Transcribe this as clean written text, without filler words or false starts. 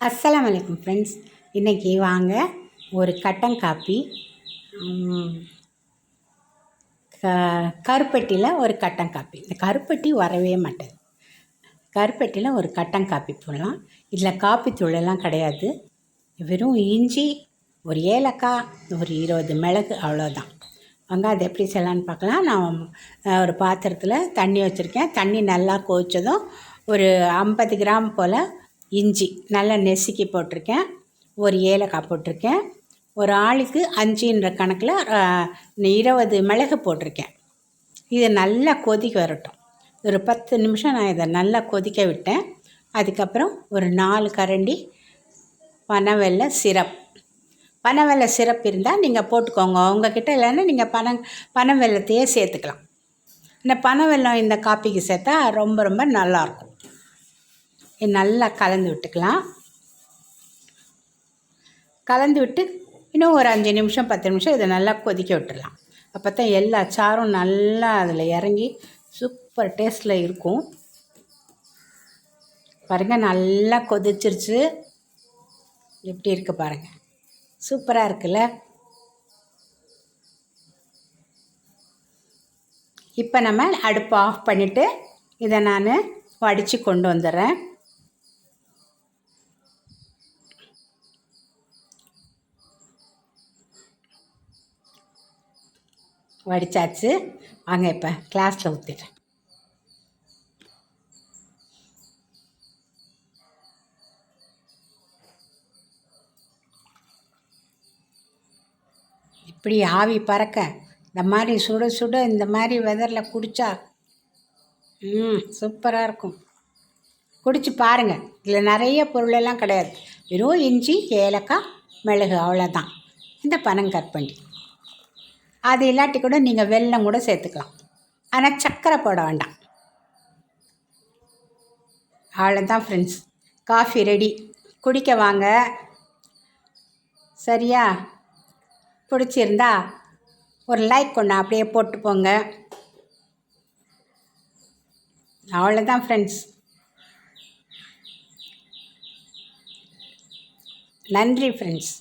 அஸ்ஸலாமு அலைக்கும் ஃப்ரெண்ட்ஸ். இன்றைக்கி வாங்க ஒரு கட்டன் காப்பி, கருப்பட்டியில் ஒரு கட்டன் காப்பி. இந்த கருப்பட்டி வரவே மாட்டேது. கருப்பட்டியில் ஒரு கட்டன் காப்பி போடலாம். இதில் காப்பி தூளெல்லாம் கிடையாது. வெறும் இஞ்சி, ஒரு ஏலக்காய், ஒரு 20 மிளகு, அவ்வளோதான். வாங்க அதை எப்படி செய்யலான்னு பார்க்கலாம். நான் ஒரு பாத்திரத்தில் தண்ணி வச்சுருக்கேன். தண்ணி நல்லா கொதித்ததும் ஒரு 50 கிராம் போல் இஞ்சி நல்லா நெசுக்கி போட்டிருக்கேன். ஒரு ஏலக்காய் போட்டிருக்கேன். ஒரு ஆளுக்கு 5ன்ற கணக்கில் 20 மிளகு போட்டிருக்கேன். இது நல்லா கொதிக்க வரட்டும். ஒரு 10 நிமிஷம் நான் இதை நல்லா கொதிக்க விட்டேன். அதுக்கப்புறம் ஒரு 4 கரண்டி பனவெல்ல சிரப். பனவெல்ல சிரப் இருந்தால் நீங்கள் போட்டுக்கோங்க. உங்ககிட்ட இல்லைன்னா நீங்கள் பனவெல்லத்தையே சேர்த்துக்கலாம். இந்த பனவெல்லம் இந்த காப்பிக்கு சேர்த்தா ரொம்ப ரொம்ப நல்லாயிருக்கும். நல்லா கலந்து விட்டுக்கலாம். கலந்து விட்டு இன்னும் ஒரு 5 நிமிஷம் 10 நிமிஷம் இதை நல்லா கொதிக்க விட்டுடலாம். அப்போ தான் எல்லா சாரும் நல்லா அதில் இறங்கி சூப்பர் டேஸ்ட்டில் இருக்கும். பாருங்கள், நல்லா கொதிச்சிருச்சு. எப்படி இருக்குது பாருங்கள், சூப்பராக இருக்குல்ல. இப்போ நம்ம அடுப்பை ஆஃப் பண்ணிவிட்டு இதை நான் வடித்து கொண்டு வந்துடுறேன். வடித்தாச்சு. வாங்க இப்போ கிளாஸில் ஊற்றிடுறேன். இப்படி ஆவி பறக்க இந்த மாதிரி சுட சுட இந்த மாதிரி வெதரில் குடித்தா சூப்பராக இருக்கும். குடிச்சு பாருங்கள். இதில் நிறைய பொருளெல்லாம் கிடையாது. வெறும் இஞ்சி, ஏலக்காய், மிளகு, அவ்வளோதான். இந்த பனங்கற்கண்டு. அது இல்லாட்டி கூட நீங்கள் வெல்லம் கூட சேர்த்துக்கலாம். ஆனால் சர்க்கரை போட வேண்டாம். அவ்வளோதான் ஃப்ரெண்ட்ஸ், காஃபி ரெடி. குடிக்க வாங்க. சரியா? பிடிச்சிருந்தா ஒரு லைக் கொண்டு அப்படியே போட்டு போங்க. அவ்வளோதான் ஃப்ரெண்ட்ஸ். நன்றி ஃப்ரெண்ட்ஸ்.